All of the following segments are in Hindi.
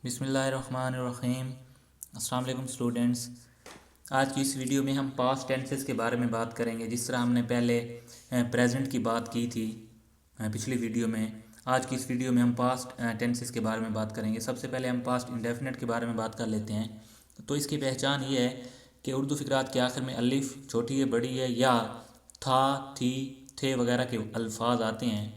बिस्मिल्लाहिर्रहमानिर्रहीम। अस्सलाम वालेकुम स्टूडेंट्स। आज की इस वीडियो में हम पास्ट टेंसेस के बारे में बात करेंगे। जिस तरह हमने पहले प्रेजेंट की बात की थी पिछली वीडियो में, आज की इस वीडियो में हम पास्ट टेंसेस के बारे में बात करेंगे। सबसे पहले हम पास्ट इंडेफिनिट के बारे में बात कर लेते हैं। तो इसकी पहचान ये है कि उर्दू फ़िक्रात के आखिर में अलिफ छोटी है बड़ी है या था थी थे वगैरह के अल्फाज आते हैं।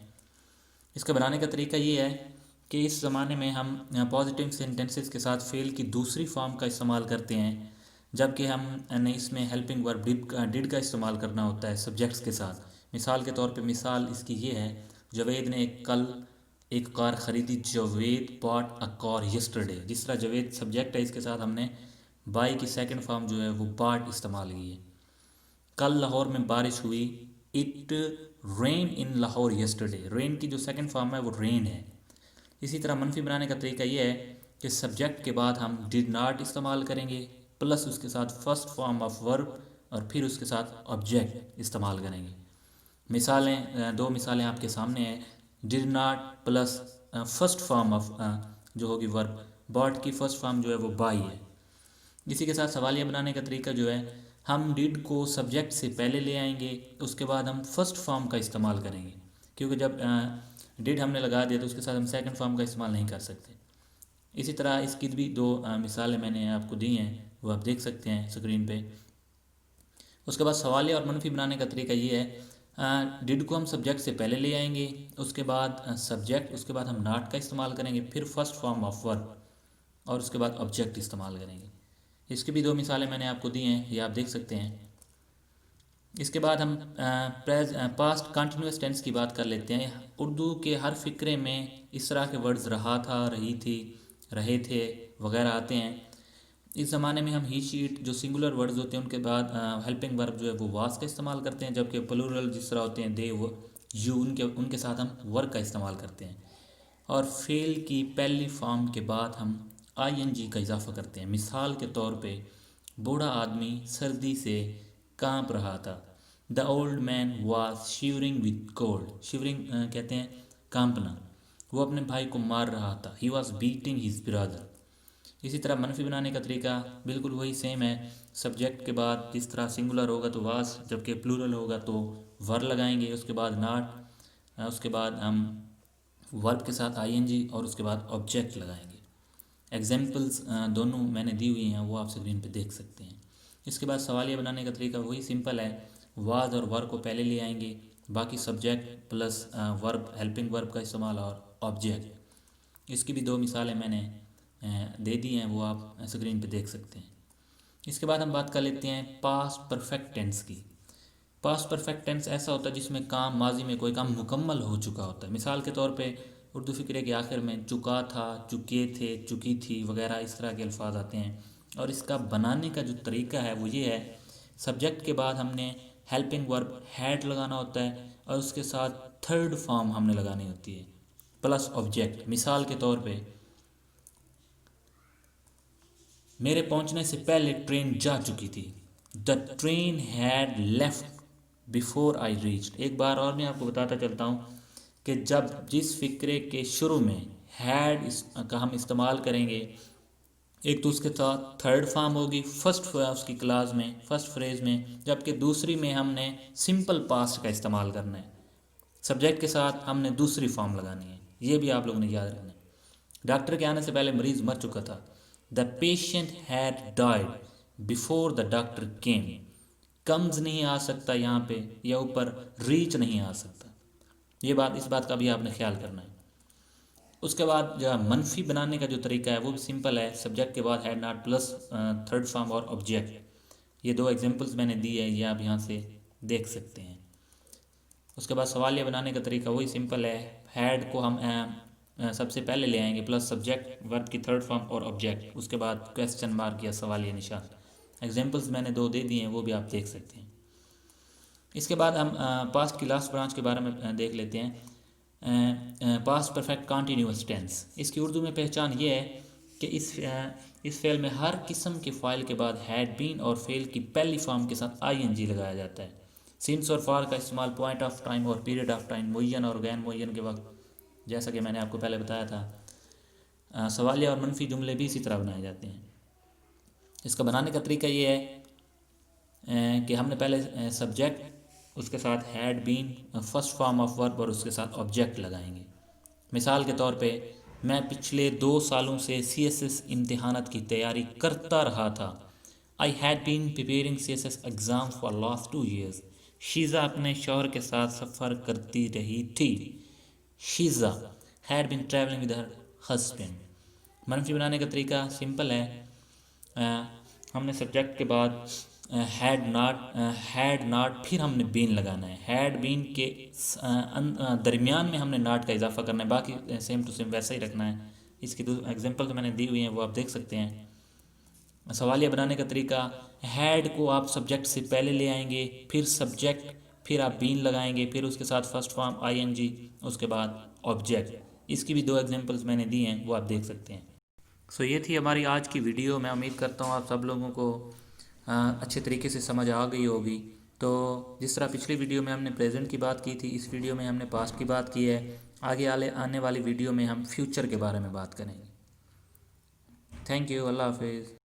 इसका बनाने का तरीका ये है कि इस ज़माने में हम पॉजिटिव सेंटेंसेस के साथ फेल की दूसरी फॉर्म का इस्तेमाल करते हैं, जबकि हम इसमें हेल्पिंग वर्ब डिड का इस्तेमाल करना होता है सब्जेक्ट्स के साथ। मिसाल के तौर पे मिसाल इसकी ये है, जवेद ने कल एक कार ख़रीदी। Javed bought a car yesterday. जिस तरह जवेद सब्जेक्ट है, इसके साथ हमने बाई की सेकंड फॉर्म जो है वो बॉट इस्तेमाल की है। कल लाहौर में बारिश हुई। It rain in Lahore yesterday. Rain की जो सेकंड फॉर्म है वो रेन है। इसी तरह मनफी बनाने का तरीका ये है कि सब्जेक्ट के बाद हम डिड नॉट इस्तेमाल करेंगे, प्लस उसके साथ फर्स्ट फॉर्म ऑफ वर्ब और फिर उसके साथ ऑब्जेक्ट इस्तेमाल करेंगे। मिसालें, दो मिसालें आपके सामने हैं। Did not plus first form of जो होगी वर्ब, बॉट की फर्स्ट फॉर्म जो है वो बाई है। इसी के साथ सवालिया बनाने का तरीका जो है, हम डिड को सब्जेक्ट से पहले ले आएंगे, उसके बाद हम फर्स्ट फॉर्म का इस्तेमाल करेंगे, क्योंकि जब डिड हमने लगा दिया तो उसके साथ हम सेकंड फॉर्म का इस्तेमाल नहीं कर सकते। इसी तरह इसकी भी दो मिसालें मैंने आपको दी हैं, वो आप देख सकते हैं स्क्रीन पे। उसके बाद सवालिया और मनफी बनाने का तरीका ये है, डिड को हम सब्जेक्ट से पहले ले आएंगे, उसके बाद सब्जेक्ट, उसके बाद हम नॉट का इस्तेमाल करेंगे, फिर फर्स्ट फॉर्म ऑफ वर्ब और उसके बाद ऑब्जेक्ट इस्तेमाल करेंगे। इसकी भी दो मिसालें मैंने आपको दी हैं, ये आप देख सकते हैं। इसके बाद हम पास्ट कंटिन्यूस टेंस की बात कर लेते हैं। उर्दू के हर फ़िक्रे में इस तरह के वर्ड्स रहा था, रही थी, रहे थे वगैरह आते हैं। इस ज़माने में हम ही शीट जो सिंगुलर वर्ड्स होते हैं उनके बाद हेल्पिंग वर्ब जो है वो वास का इस्तेमाल करते हैं, जबकि प्लूरल जिस तरह होते हैं दे वो यू, उनके साथ हम वर्क का इस्तेमाल करते हैं। और फेल की पहली फॉर्म के बाद हम आईएनजी का इजाफा करते हैं। मिसाल के तौर पे, बूढ़ा आदमी सर्दी से कांप रहा था। The old man was shivering with cold. Shivering कहते हैं कांपना। वो अपने भाई को मार रहा था। He was beating his brother. इसी तरह मनफी बनाने का तरीका बिल्कुल वही सेम है। सब्जेक्ट के बाद जिस तरह सिंगुलर होगा तो वाज, जबकि प्लूरल होगा तो वर लगाएंगे, उसके बाद नॉट, उसके बाद हम वर्ब के साथ आईएनजी और उसके बाद ऑब्जेक्ट लगाएंगे। एग्जाम्पल्स दोनों मैंने दी हुई हैं, वो आप स्क्रीन पे देख सकते हैं। इसके बाद सवालिया बनाने का तरीका वही सिंपल है। वाज और वर्ब को पहले ले आएंगे, बाकी subject plus verb, helping verb का इस्तेमाल और ऑब्जेक्ट। इसकी भी दो मिसालें मैंने दे दी हैं, वो आप स्क्रीन पे देख सकते हैं। इसके बाद हम बात कर लेते हैं पास्ट परफेक्ट टेंस की। पास्ट परफेक्ट टेंस ऐसा होता है जिसमें काम, माजी में कोई काम मुकम्मल हो चुका होता है। मिसाल के तौर पे उर्दू फ़िक्रे के आखिर में चुका था, चुके थे, चुकी थी वगैरह इस तरह के अल्फाज आते हैं। और इसका बनाने का जो तरीका है वो ये है, सब्जेक्ट के बाद हमने हेल्पिंग वर्ब हैड लगाना होता है और उसके साथ थर्ड फॉर्म हमने लगानी होती है प्लस ऑब्जेक्ट। मिसाल के तौर पे, मेरे पहुंचने से पहले ट्रेन जा चुकी थी। The train had left before I reached. एक बार और मैं आपको बताता चलता हूँ कि जब जिस फ़िक्रे के शुरू में हैड का हम इस्तेमाल करेंगे, एक तो उसके साथ थर्ड फॉर्म होगी फर्स्ट उसकी क्लास में, फर्स्ट फ्रेज में, जबकि दूसरी में हमने सिंपल पास्ट का इस्तेमाल करना है। सब्जेक्ट के साथ हमने दूसरी फॉर्म लगानी है, ये भी आप लोगों ने याद रखना है। डॉक्टर के आने से पहले मरीज़ मर चुका था। The patient had died before the doctor came. Comes नहीं आ सकता यहाँ पे, या ऊपर रीच नहीं आ सकता। ये बात, इस बात का भी आपने ख्याल करना है। उसके बाद जो मनफी बनाने का जो तरीका है वो भी सिंपल है। सब्जेक्ट के बाद had not plus third form और ऑब्जेक्ट। ये दो एग्जांपल्स मैंने दी है, ये आप यहाँ से देख सकते हैं। उसके बाद सवालिया बनाने का तरीका वही सिंपल है। हैड को हम सबसे पहले ले आएंगे प्लस सब्जेक्ट, वर्ब की थर्ड फॉर्म और ऑब्जेक्ट, उसके बाद क्वेश्चन मार्क या सवालिया निशान। एग्जांपल्स मैंने दो दे दिए हैं, वो भी आप देख सकते हैं। इसके बाद हम पास्ट की लास्ट ब्रांच के बारे में देख लेते हैं। Past perfect continuous tense. इसकी उर्दू में पहचान ये है कि इस फेल में हर किस्म के फ़ाइल के बाद हैड बीन और फेल की पहली फॉर्म के साथ आईएनजी लगाया जाता है। सिंस और फॉर का इस्तेमाल पॉइंट ऑफ टाइम और पीरियड ऑफ टाइम, मुय्यन और गैर मुय्यन के वक्त, जैसा कि मैंने आपको पहले बताया था। सवालिया और मनफी जुमले भी इसी तरह बनाए जाते हैं। इसका बनाने का तरीका ये है कि हमने पहले सब्जेक्ट, उसके साथ had been, first form of verb और उसके साथ ऑब्जेक्ट लगाएंगे। मिसाल के तौर पे, मैं पिछले 2 सालों से CSS इम्तिहानात की तैयारी करता रहा था। I had been preparing CSS exam for last 2 years। Sheeza अपने शौहर के साथ सफ़र करती रही थी। Sheeza had been travelling with her husband. मनफी बनाने का तरीका सिंपल है। हमने सब्जेक्ट के बाद हैड नाट, फिर हमने बीन लगाना है। हैड बीन के दरमियान में हमने नाट का इजाफा करना है, बाकी सेम टू सेम वैसा ही रखना है। इसकी एग्जांपल तो मैंने दी हुई हैं, वो आप देख सकते हैं। सवालिया बनाने का तरीका, हैड को आप सब्जेक्ट से पहले ले आएंगे, फिर सब्जेक्ट, फिर आप बीन लगाएंगे, फिर उसके साथ फर्स्ट फॉर्म ING, उसके बाद ऑब्जेक्ट। इसकी भी 2 एग्जांपल्स मैंने दी हैं, वो आप देख सकते हैं। सो ये थी हमारी आज की वीडियो। मैं उम्मीद करता हूँ आप सब लोगों को अच्छे तरीके से समझ आ गई होगी। तो जिस तरह पिछली वीडियो में हमने प्रेजेंट की बात की थी, इस वीडियो में हमने पास्ट की बात की है। आगे आने वाली वीडियो में हम फ्यूचर के बारे में बात करेंगे। Thank you. अल्लाह हाफिज़।